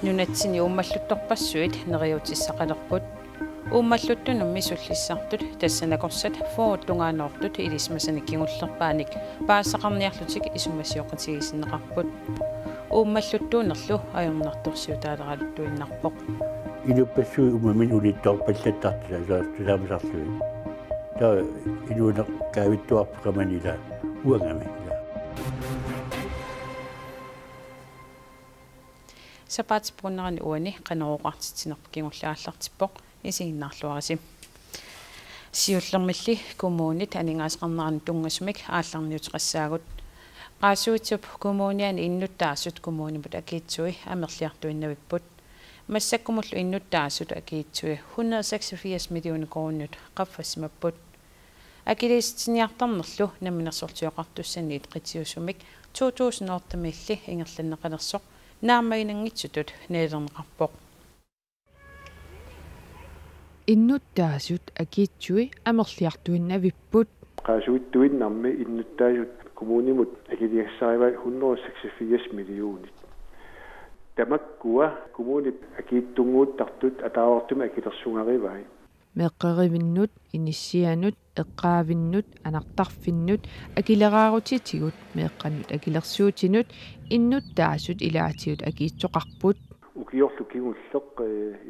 Nunatsini uumalluttorpassuit neriutissaqalerput uummalluttунummi sullissartut tassanakorsat fooruttungaanoortut ilismasani kingullerpaanik paassaqarniarlutik isumasioqatigisinneqarput uumalluttuunerlu ajornartorsiutaaleraalluttuinnarpoq Inupassui umamin ulittorpallattartila saamisarlui ta inuuna kaavittuarpeqamanila uangami Sapaatippunnerani uani qaneruqartitsinerp kingulлааллартипpoq isiinnaarluarisi siullermilli kommunit aningaasqarnerani tungasumik aallarniutiqassaagut qaasuutup kommuniani innuttaassut kommunimut akiitsui amerliartuinnavipput массаккумуллу иннуттаассут акиитсуи 186 миллион крооннут qaffasimapput акилистиниартарнерлу наминерсортиоқартуссаниит қитиусумик 2008-милли ингерланнеқалерсоқ нааммагинангитсутут неелернеқарпоқ иннуттаасут акиитсуи амерлиартуиннавиппут qaasuittuinnarmi innuttaasut kommunimut akiliassaaривай 186 миллионит тамаккуа kommunit akiittunguuttartut ataavortuma akilерсунгаривай меққеривиннут иниссианут эққаавиннут анартарфиннут акилераарутитигут меққаннут акилерсуутинут иннуттаасут илаатигут акиитсоқарпут укиорлу кигуллеқ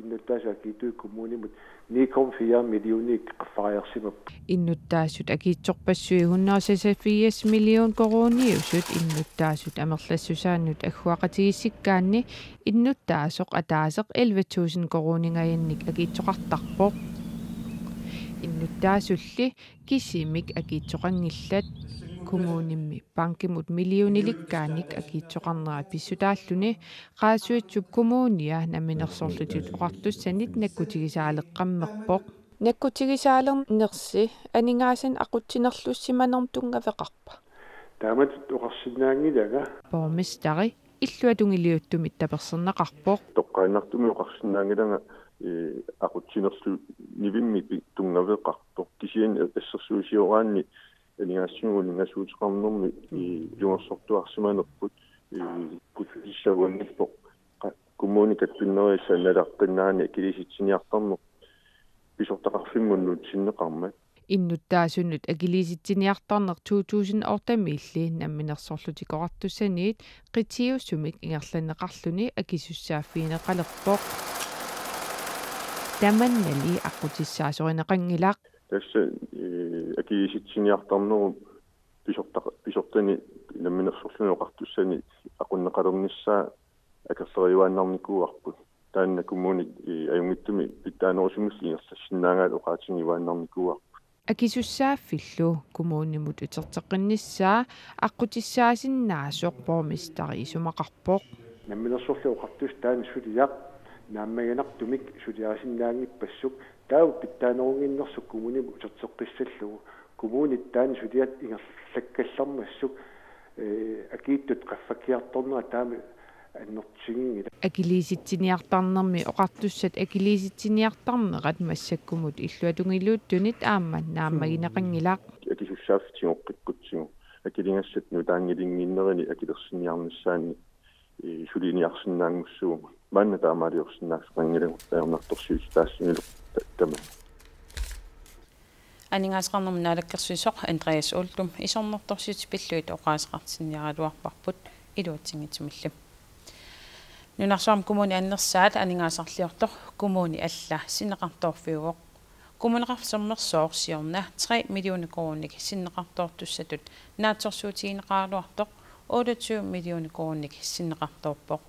иннуттааса акиитуи kommunimut 9,4 миллионик qaffariarsimap иннуттаасут акиитсорпассуи 186 миллион корониусут иннуттаасут амерлассусааннут аггуақатигиссиккаанни иннуттаасоқ атаасеқ 11000 коронингаянник акиитсоқартарпоқ иннуттаасулли кисимик акиитсоқангиллат kommunimmi bankimut millioonilikkaannik akiitsoqarnera pissutaalluni qaasuitsuk kommunia naminersorlutut oqartussanit nakkutigisaaleqqammerpoq nakkutigisaalernersi aningaasan aqutsinerlussimanertungaveqarpa taamat oqarsinnaangilaga pormistari illuatungiliuttumit taperserneqarpoq toqqaannartumi oqarsinnaangilanga aqutsinerlu nivimmi tungaveqartoq kisian assersuusiораанни элингаассуугулингасуутеқарнэрми юнерсортуарсиманерпут путисагуанниппоқ коммуникатсиннериса налаққиннаани килиситсиниартарнер писортақарфиммуннут синнеқармат иннуттаасуннут акилиситсиниартарнер 2008-милли намминерсорлутикоқартуссаниит қитиуссумик ингерланнеқарлуни акисуссааффиинеқалерпоқ таманнали аққутиссаасоринеқангилаақ тасса акиситсиниартарнеру писортани намминерсорлунеқартуссани ақуннеқалерниссаа акерлериуааннарникууарпут таанна коммуни аюнгиттуми питтаанерусумулли ингерлассиннаагаат оқаатингивааннарникууарпут акисуссааффиллу коммунимут утертеққинниссаа аққутиссаасиннаасоқ пормистари исумақарпоқ намминерсорлу оқартус таан сулиақ нааммаянартумик сулиарасиннаангиппассук тау питтаанерунгиннерсу kommunimut утертеққиссаллугу kommunit таан сулиат ингерлаккаллармассук акииттут qaffakkiartornera таами аннертигингила акилиситсиниартарнерми оқартуссат акилиситсиниартарнерат массаккумут иллуатунгилууттунит аамман нааммагинеқангилаақ акисуссаафтингоққиккутсигу акилингассат нутаангилингиннерини акилерсиниарнissaани сулиниарсинаангуссуума манна таамаалиорсинааксеқангилагу таернарторсиус таассинилу тама анингаасқарнерми наалаккерсуисоқ Андреас Олтум исорнерторсит пиллуит оқаасеқартинниараалуарпарпут илуатсингитсумилла нунарсуарм коммуни аннерсаат анингаасарлиортор коммуни алла синнеқарторфиуоқ коммунеқарсермерсоорсиорна 3 миллион кроонник синнеқартортуссатут наатсорсуутигинеқаалуартоқ 28 миллион кроонник синнеқарторпоқ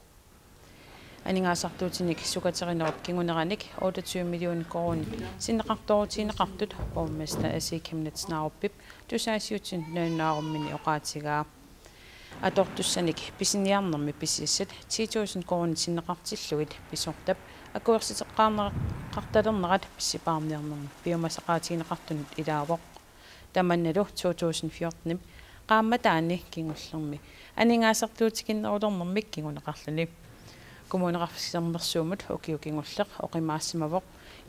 анингаасартуутиник сукатеринеруп кингунераник 28 миллион кроонник синнеқарторутигинеқартут порместа асикимнатснааруппип тусаасиутин нуаннааруммини оқаатигаа атортуссаник писиниарнерми писиссат 10000 кроон синнеқартиллугит писортап акуерситеққарнеқарталернерат писсипаарниарнерми биомасақаатигинеқартунут илаавоқ таманналу 2014 qaamataani kingullermi aningaasartuutikinnerulornermik kingunеқарлуни kommuneqarfissermersuumut ukiukingulleq oqimaassimawoq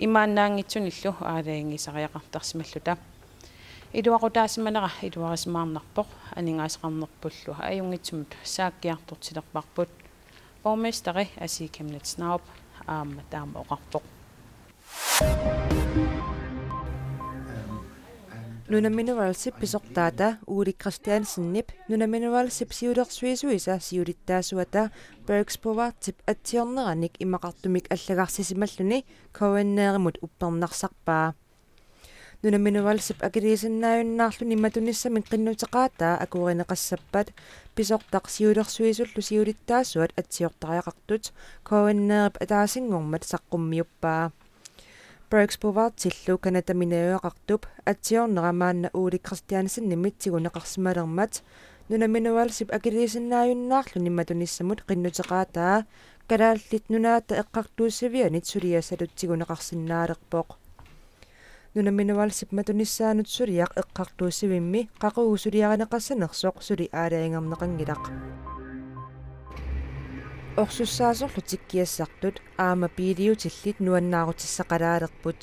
имааннаангитсуниллу аалаингисариақартарсималлута илуақутаасиманера илуарисмаарнарпоқ анингааseqarnerpullu аюнгитсумут сааккиартортилерпарпут borgmesteri Asi Kemnitsnarup taama oqarpoq Nunamineralsip pisortaata Uli Christiansen-nip nunamineralsip siulersuisuisa siulittaasuata Bergspovartip atsiorneranik imaqartumik allagarsisimalluni koanneerimut uppernarsarpaa nunamineralsip akiliisannaayunnaarluni matunissamin qinnuteqaataa akuurineqassappat pisortaq siulersuisullu siulittaasuat atsiortariaqartut koanneerip ataasingormat saqqummiuppaa Bergspovartillu kanataminayoaqartup atsiorneramaanna Uli Christiansen mitsigunneqarsimalermat nunamineralsip akiliisannaayunnaarluni matunissamut qinnuteqaataa kalaallit nunaata eqqartuussivianit suliasalutsiguneqarsinnaalerpoq nunamineralsip matunissaanut suliaq eqqartuussivimmi qaqugu suliarineqassanersoq suli aalaingerneqangilaq Orsussaasorlu tikkiassartut aama piiliutillit nuannaarutisseqalaalerput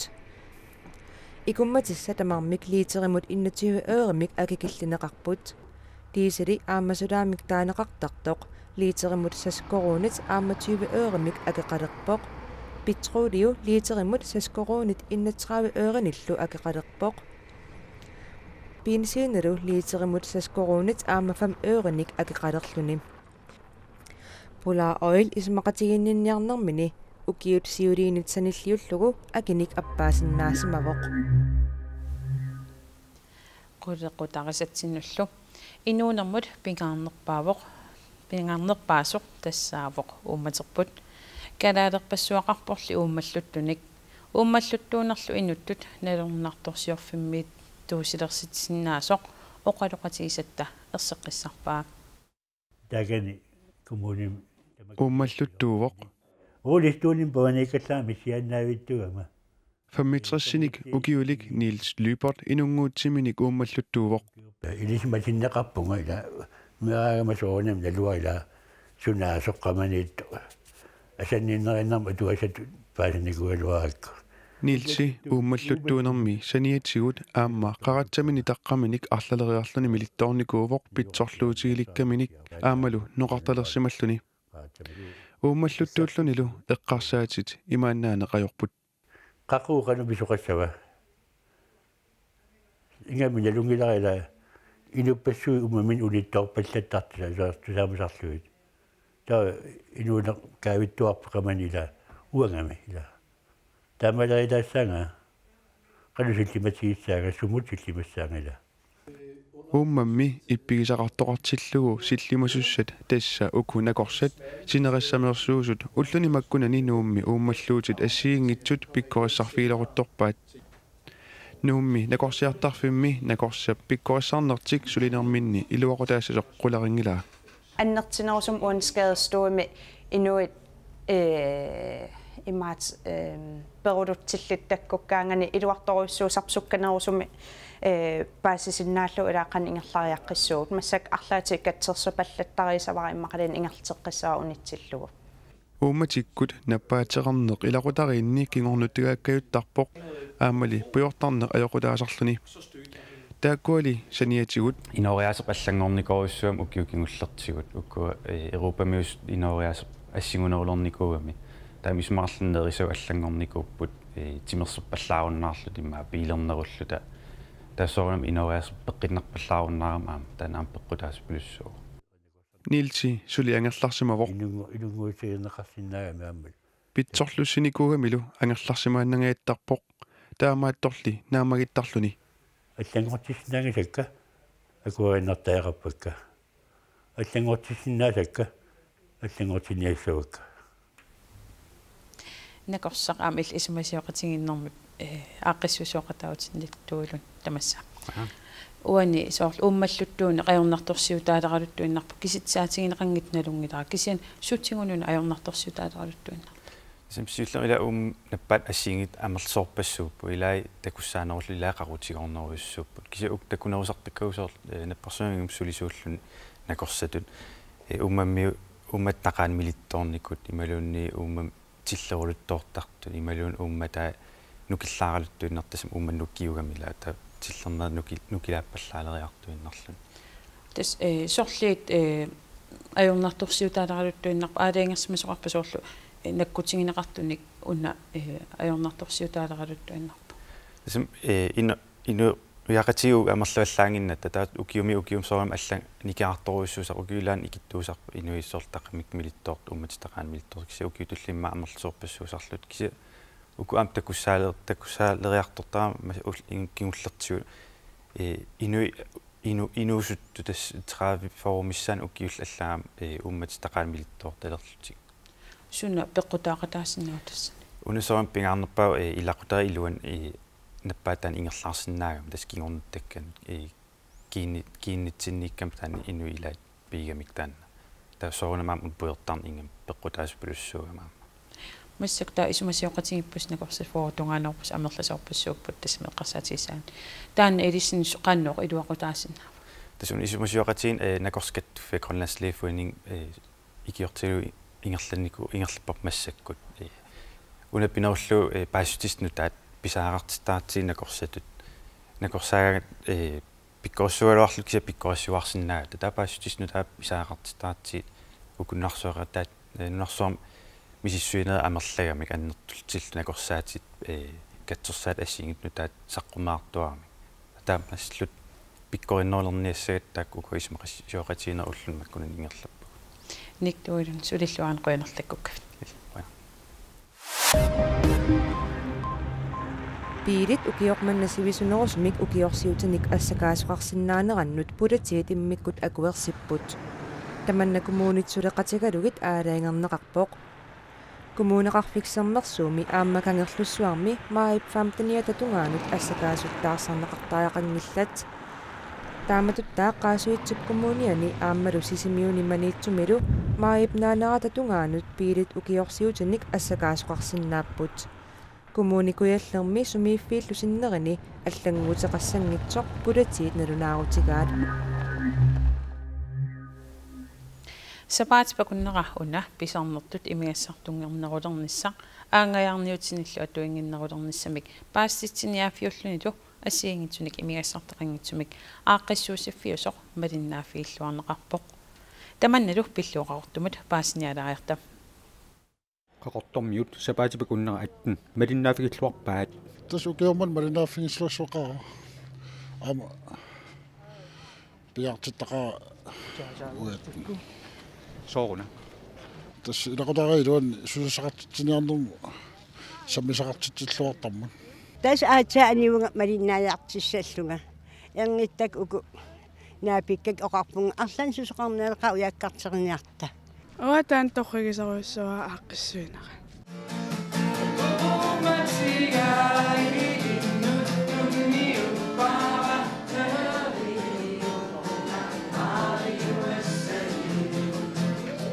ikummatissa tamarmik liiterimut innatihu eerimik akikillineqarput liisili aamasulaamik taaneqartartoq liiterimut saskorunit aamatiuvi eerimik akeqalerpoq pitruuliu liiterimut saskorunit innatravi eerinillu akeqalerpoq piinsiinalu liiterimut saskorunit aamafam eerinik akeqalerluni Polar oil ismaqatiginninniarnermini ukiut siuliinitsanilliullugu akinik appaasinnaasimawoq qullequtaqisatsinullu inuunermut pingaarnerpaasoq tassaavoq uummaterput kalaalerpassuaqarporli uumalluttunik uumalluttuunerlu inuttut nalornartorsiorfimmiit tuusilersitinaasoq oqaloqatigisatta erseqqissarpaa Dagani kommunim ummalluttuuvoq Ulistuunin pavanikallaa missiannaavittuama 65-sinik ukiulik Niels Lybert inunguutsiminik ummalluttuuvoq ilismatinneqarpunga ila meraagamasoornam laluaila sunaasoqqamaniittu asanninnerinnerma tuasat paasanikualuarakku Nielsi ummalluttuunermi saniatsigut aamma qaratsamini taqqaminik arlaleriarluni milittoornikuuvoq pitsorluutigilikaminik aamalu noqartalersimalluni ummalluttuullunilu eqqarsaatit imaannaaneqajorput qaquuqanu pisuqassava ingaminalungilarila inuppassuи umamin ulittorpallattartila saartusaamusarluit taa inuune kaavittuarpeqamanila uangami ila taamaleritaassaanga qanusillimatiissaaga sumut sillimassaangila ummammi ippigisaqartoqartillugu sillimasussat tassa ukunakorsat sinerissameersuusut ulluni makkunani nuummi uummalluutit assiingitsut pikkorissarfiileruttorpaat nuummi nakorsiartarfimmi nakorsa pikkorissarnertik sulinerminni iluaqutaassaq qularingilaa annertinersum uanskadestuumi inuit imaat peruluttillittakkukkaangani iluartoruissuusarpsukkanerusumi paasissinnaallu ilaaqan ingerlariaqqissuut massak arlaati katsersupallattarisavari immaqalin ingerteqqissaa unitsillugu ummatikkut nappaateqarneq ilaqutariinni kingornuttigaakkajuttarpoq aamali puyortarneq ajoqutaasarluni taakkuali saniatigut inoriaseq allangornikoruissuam ukiukingullertigut ukku Europamius inoriaseq ассигунерулерникуугами таами исмарлиннерису аллангорникууппут тимерсерпаллааруннаарлут имма пилернеруллута тассоорнам инориас пеққиннерпаллааруннаарама танаам пеққутаас плюссуу Нилси сули ангерларсимавоқ илунгуусиинеқарсинаагами ааммал питсорлуссиникуугамилу ангерларсимааннангаяттарпоқ таамаатторли наамагиттарлуни аллангортиссинаагасакка акуариннартаақарпакка аллангортиссинаасакка аллангортиниассавакка накорсақ аамил исмасиоқатигиннэрми ааққиссусоқатаутинниттуилун тамасса уани соорл уммаллуттууни қаёрнарторсиутаалералуттуиннарпу киситсаатигинеқангит налунгилара кисиан сутсигунуна аёрнарторсиутаалералуттуиннар симсиуллерила наппат ассингит амерлсоорпассууппу илаи такуссаанеруллу илаа қарутигорнеруйуссууппут кися ук такунерусартаккаусоор напперсонингум сулисууллун накорсатут уммат тақаан милитторникут ималуунни уммам тиллерулуттоортарту ималуун уммата нукиллааралуттуиннартасам умман нуккиугамила та тиллернаа нукилааппаллаалериартуиннарлун тас сорлиит ajornartorsiutaalagaluttuinnarpa aaleangersmasuqarpasuorlu nakkutingинеқартуник уна ajornartorsiutaalagaluttuinnarpa сим ину уяқатигу амерлуаллаангиннатта таат укиум соорам аллан никаарторуйссуусақ укиулаан икиттуусақ инуиссоортаққамик милиттоорт умматитақаан милиттоорт киси укиутуллимма амерлсуорпассуусарлут киси уку ам такуссаалериартортаа кигуллертигу инуусутту тас трави формиссаан укиуллаллаам умматитақаан милиттоорт алерлутиг суна пеққутаақатаассиннаутас унусоорам пингаарнерпаа илақутаа илуан наппаатаан ингерлаарсинаагам тас кингорнуттаккан kiinnitsinniikkam taani inuilaat piigamik taanna taassoorunamaam utpuertarn ingam peqqutaasupulussууgamam массакта исумасиоқатигиппус накорсифоо тунгааноорпус амерласоорпассууппут тасмеққарсаатисаан таанна элиссин қанноо илуақутаассинна таsun исумасиоқатигин накорскаттуффе гронландслеефуинин икиортилу ингерланнику ингерлаппап массаккут уна пинерлу паасутистну таат писаарартитаартиин накорсатут накорсаагат пиккорсуалуарлу кися пиккорсуарсиннаага татапаасутисну таа писаарартитаартиит укуннарсуаратаат нунарсуарм мисиссуинера амерлагамик аннертултиллу накорсаатит катсерсаат ассингитну таат саққумаартуарми таамаслут пиккориннерлерниассагат таак укуисмақас сиоқатиина уллунмаккунан ингерлаппу никтуилун сулиллуаан қуянерлаккуккавит Piirit ukiormannasivisunerusmik ukiorsiutanik assakaasuqarsinnaanерannut pulatiit immikkut akuersipput tamanna kommunitsuleqatigalugit aalaangerneqarpoq kommuneqarfiksermersuumi aammakangerlussuarmi maipfaamtaniatatungaanut assakaasuttaarсарнеқартаақангилlat taamatut taaqqaasuitsuk kommuniani aammalu sisimiunimaniitsumilu maipnaaneratatунгаанут piirit ukiorsiutanik assakaasuqarsinnaapput kommunikuyallermi sumiiffiillusinnerini аллангуутеқассангитсоқ пулатиит налунаарутигаат сапаатипакуннеқарруна писарнертут имиассартунгернерулернisса аангаярниутиниллу атуингиннерулерниссамик паасситсиниаафиуллунилу ассиингитсуник имиассартеқангитсумик ааққиссуусиффиусоқ малиннаафииллуарнеқарпоқ таманналу пиллуоқартумут паассиниалаариарта qaqortormiut sapaatipakunnera attun malinnaafigilluarpaat tasukeuman malinnaafigilluarsuqaa ama piartittaqa uat sooruna tas ilaqutariluan susaqartitsiniarnermu sammisaqartitsilluartarmun tas aataaniunga malinnaayartissallunga erngittak uku naapikkak oqarpunga arlan susoqarneeqa uyaakkarterniarta Oatan torrigisaruissua aaqqissuinara.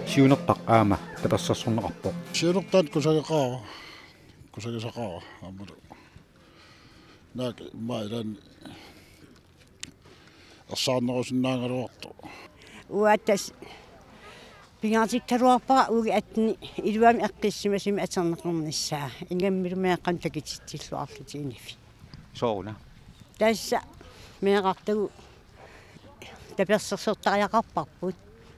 Siunertaq aama tapassarsorneqarpoq. Siunertaat kusagisaqaa amulu. Naak mailan assaannerusinnaangaluartu. Uatas Pingatikkaruarpara ugi atni iluami eqqissimasimi aterneqernissaa ingammilumeeqqan takititsilluarlutiinifi sooruna tassa meeqartagu tapersersortariaqarparput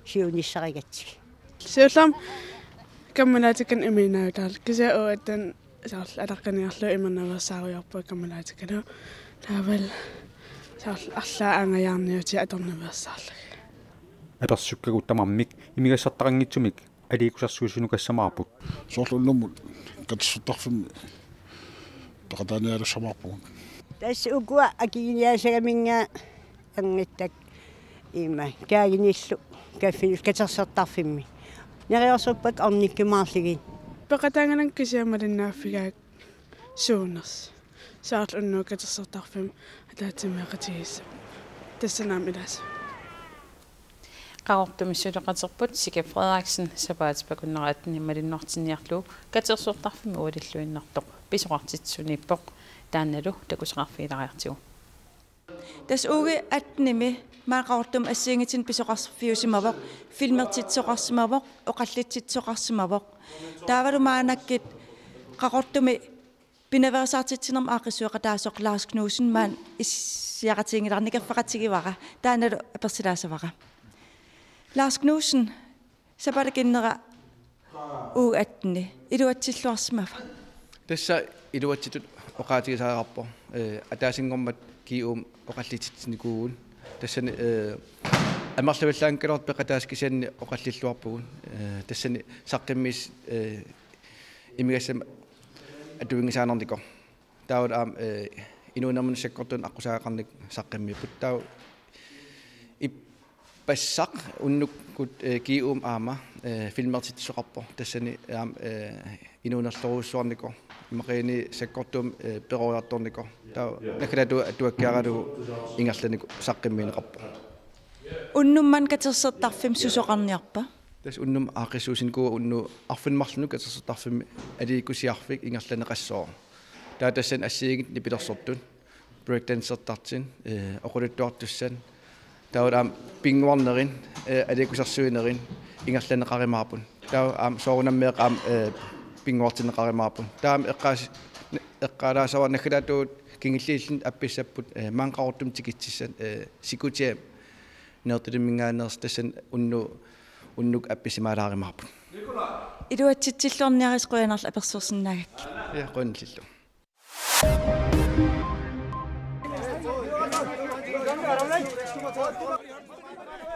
siunissarigatsik siullam kammalatikan iminautaal kisa uatan saarl alaqqaniarlu imannaversaariorpu kammalatikan taaval saarl arlaa aangajaarniuti atornaversaarlag apersukkaguttamarmik imigassartaqanngitsumik aliikusarsuusinukassamaarput soorlunnumut katsuttarfimmi taqataanialussamarput tassa ukua akiginiasagaminga angittak ima kaaginillu kaffil katersertarfimmi neriorsurpak ornikkimaarligin peqataangalan kisiamalinnaaffigaak suuners saarl unnu katersertarfim ataatimeeqatigissa tassanaam ilas qaqortumissuleqaterput Sike Frederiksen sapaatipakunneratni malinnortiniarlu katersuortarfimi ualilluinnartoq pisoqartitsunippoq taannalu takuseqarfiilariartigu tas uge atnimi maaqortum assiingitin pisoqarfiusimavoq filmertitsoqarsimavoq oqallitsitsoqarsimavoq taavalu maanakkit qaqortumi pinaversaartitsinam aaqissuaqataasoq Lars Knudsen maan issiaqatigilarnikafaqatigivara taannalu apersilaasavara Lars Knudsen сапалагиннера уатни илуатсиллуарсимафа тасса илуатситут оқаатигисаарарпо атаасингормат киум оқаллититсникуугун тассани амарлавиллаанкалорт пеқатааскисианни оқаллиллуарпугун тассани саққиммис имигассам атуингисаанерникор таавал аам инуунамун саккортун аққусаақарник саққиммиппут таа иппассақ уннуккут киум аама филмертитсоқарпо тассани аам инуунерлоруссуарникор имақини саккортум перориарторникор таа накалату атуаккааралу ингерланику саққимминеқарпо уннумман катерсертарфим сусоқарниарпа тас уннум аақиссуусинкуа унну арфинмарлуну катерсертарфим алиикусиарфик ингерланеқассоо таа тассан ассиигит нипилерсортун брейкдансертартин оқулуттуартуссан тааваам пингуарнерин алиикусарсуинерин ингерланеқаримаапун таа аам соорунаммеэқ аам пингуартинеқаримаапун таам эққалаасава накалатуут кингиллииллин апписсаппут маанқарортум тикитсиссан сикутиа нертилимингаанерс тассан уннук апписимаалааримаапут илуатситсиллуарниарис қуянерла аперсуурсинаагакки қуаниллу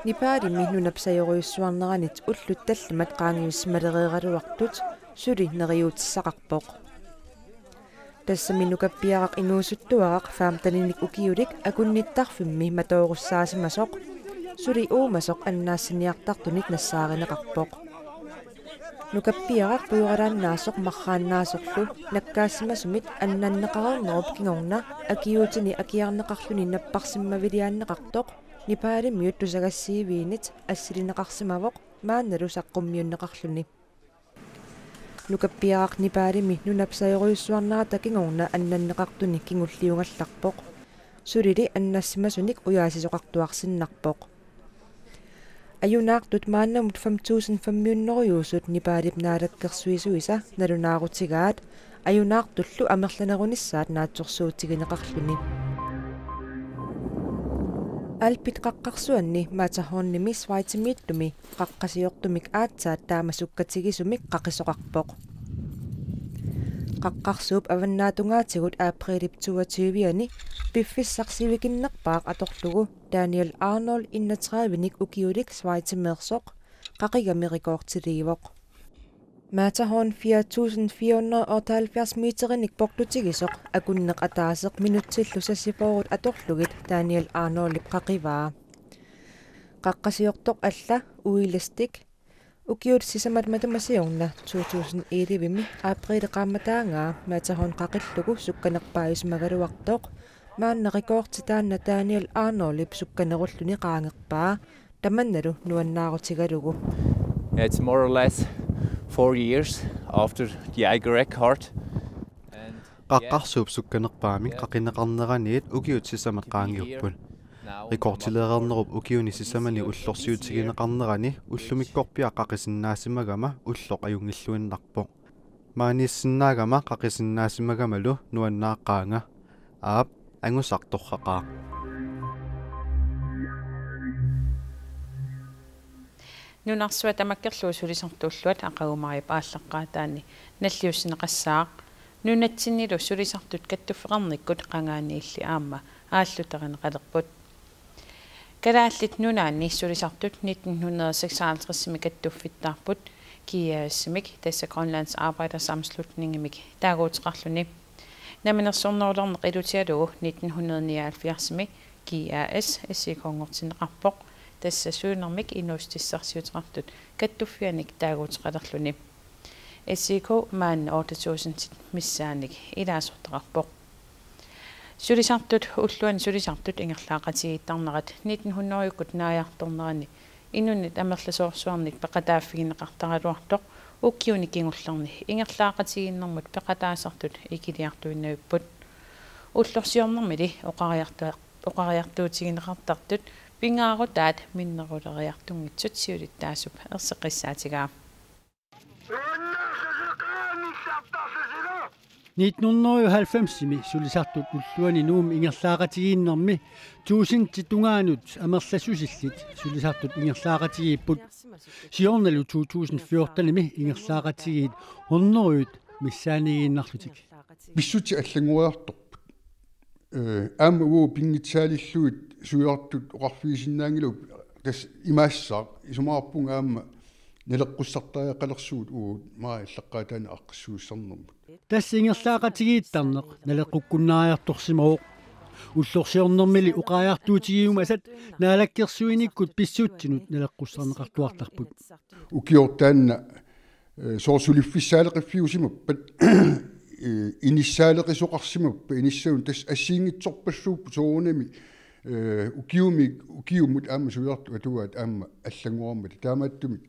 Нипаалимми нунапсаёруйуссуарнеранит уллут таллимат qaangiussimalerieraluartut suli neriutissaqarpoq тассаминукаппиарaq инуусуттуарaq фаамталиник укиулик акунниттарфимми матоорусsaasimasoq suli uumasoq аннаассиниартартунит нассааринеқарпоq нукаппиарaq пуйоралааннаасоq маррааннаасорлу наккаассимасумит аннаннеқарернеруп кигорна акиутини акиарнеқарлуни наппарсиммавилиааннеқартоq нипаалиммиут тусагассиивиинит ассилинеқарсимавоq маанналу саққуммиуннеқарлуни нукаппиарaq нипаалими нунапсаёруйуссуарнарата кигорна аннаннеқартуни кигуллиунгалларпоq сулили аннассимасуник уяасисоқартуарсиннарпоq аюнаартут мааннамут 5500 нипаалип наалаккерсуисуиса налунаарутигаат аюнаартуллу амерланерунissaат наатсорсуутигинеқарлуни алпит қаққарсуанни маатахорними свайтимииттуми қаққасиортумик аатсаат таамасуккатигисумик қақисоқарпоқ қаққарсууп аваннаатунгаатигут априлип 22-ани пиффиссарсивикиннерпаақ аторлугу Daniel Arnold 31-ник укиулик свайтимерсоқ қақигамерикоортиливоқ маатахорн 4478 метеринник порлутигисоқ акуннеқ атаасеқ минутсиллу сассипоорут аторлугит Daniel Arnold қақиваа қаққасиортоқ алла уиластик укиут сисамат матемасиорна 2011-ми април qaamataangaa маатахорн қақиллугу сукканерпааюсмагалуартоқ мааннерикоортитаанна Daniel Arnold сукканеруллуни qaangerpaa таманналу нуаннаарутигалугу It's more or less 4 years after the Eiger Eckhart qaqqarsuup sukkanerpaami qaqinneqarneraaniit ukiut sisamat qaangiuppun rikortileerernerup ukiuni sisamani ullorsiutigineqarnerani ullumikkorpia qaqisinnaassimagama ulloq ajungilluinnarpoq maanissinnaagama qaqisinnaassimagamalu nuannaaqqaanga aap angusartorraqaa нунарсуа тамаккерлуу сулисартууллуат ақагумари пааллаққаатаани наллиуссинеқассаақ нунатсиннилу сулисартут каттуффеқарниккут қангаанниилли аама ааллутаринеқалерпут калааллит нунаанни сулисартут 1956-ми каттуффиттаарпут киаассимик тасса Grønlands Arbejdersammenslutningimik таагуутеқарлуни наминерсорнерлернеқ илутиалугу 1979-ми GRS эссиконгортинеқарпоқ тасса суунермик инуустиссарсиутеқартут каттуффианик таагуутеқалерлуни SCK маан 8000 миссааник илаасортеқарпоқ сулисартут уллуан сулисартут ингерлаақатигиттарнерат 1900-юккут нааярторнерани инунит амерласоорсуарник пеқатааффигинеқартаралуартоқ уккиуни кингуллерни ингерлаақатигиннэрмут пеқатаасартут икилиартуиннавиппут уллорсиорнэрмили оқариартуутигинеқартартут пингаарутаат миннерулериартунгитсут сиулиттаасуп ерсеқиссаатигаа 1990-ми сулисартут уллуани нуум ингерлаагатигииннэрми туусинти тунгаанут амерласусиллит сулисартут ингерлаагатигииппут сиорналу 2014-ми ингерлаагатигиит орнеруут миссаанигииннарлутик биссути аллагуаартарпут аама уу пингитсаалиллуит суйартут оқарфигисиннаангилу тас имаассаа исумаарпунга аама налеққуссартаақалерсуут уу маа иллаққаатаана аққиссууссарнэрмут тассингерлаақатигииттарнеқ налеққуккуннаариарторсимавоқ уллорсиорнэрмили уқааяартуутигиума асат наалаккерсуиниккут писсуутсинут налеққуссарнеқартуартарпут укиортаанна соорсулиффиссаалеқиффиусимаппат иниссаалеқисоқарсимаппа иниссаун тас ассиингитсорпассууппу соорунами укиумут аама суйарту атуаат аама аллагуармат таамааттумик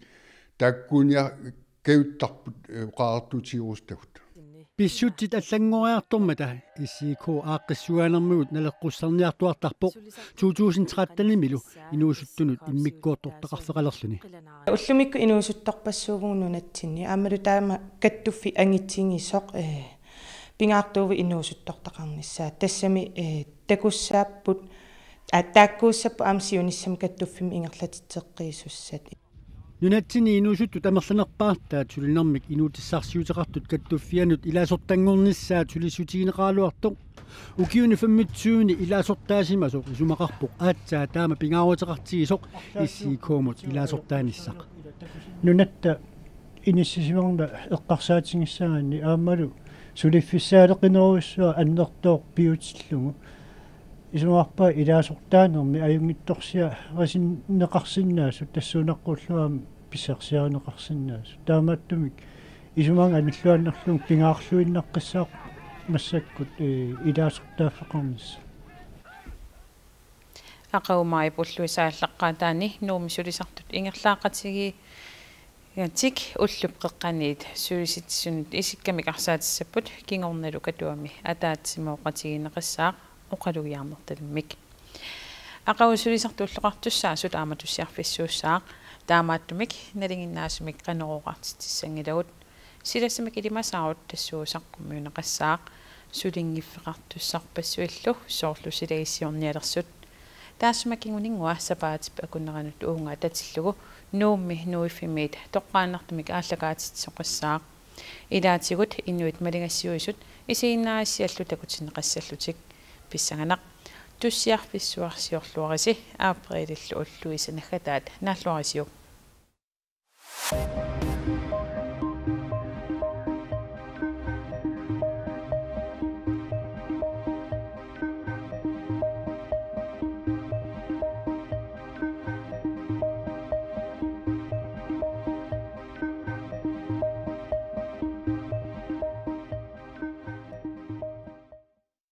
тааккууниа каюттарпут уқаартуутигуустагут писсуттит аллангориартормата иссико ааққиссуаанермигут налеққуссарниартуартарпоқ 2013-милу инуусуттунут иммиккуортортақарфеқалерлүни уллумикку инуусутторпассуугуунунатсинни аамалу таама каттуффи ангитсигисоқ пингаартууви инуусуттортақарниссаа тассами такуссааппут тааккууссаппу аамсиуниссам каттуффими ингерлатитсеққиисуссат нунатсини инуусутту тамерланерпаартаат сулинэрмик инуутиссаарсиутеқартут каттуффианут илаасортангорниссаат сулисутигинеқаалуартоқ укиуни фаммитсууни илаасортаасимасоқ исумақарпоқ аатсаа таама пингааруутеқартигисоқ иссиикоомут илаасортааниссақ нунатта иниссисимерна эққарсаатингиссааганни аамалу сулиффиссаалеқинеруйссуа аннертооқ пиутиллугу исумаарпа илаасортаанерми аюнгитторсиа расиннеқарсиннаасу тассуунаққуллуам писсерсиаринеқарсиннаасу таамааттумик исумаан аналлуаннерлун пингаарлуиннаққиссаақ массаккут илаасортааффеқарнис ақаумаи пуллуисааллаққаатаани нуумисулисартут ингерлаақатиги тик уллупқеққаниит сулиситсунут исиккамик арсаатиссаппут кингорналу катуами атаатсимооқатигинеқиссаақ оқалугиарнерталмик ақаусулисарту уллоқартуссаа сутааматуссиарфиссууссаақ таамааттумик налингиннаасумик қанеруоқартиссангилагут силассамик илимасаарут тассуусаққуммиунеқассаақ сулингиффеқартуссарпассуиллу соорлу силагиссиорниалерсут таасмакингунингуа сапаатип акуннеранут уунга татиллугу нуумми нуиффимиит тоққааннартумик ааллагаатитсоқассаақ илаатигут иннуит малингассиуисут исииннаассиаллу такутинеқассаллутик писсанганақ туссиарфиссуарсиорлуариси аапреилиллу уллуисанаггатаат нааллуарисиук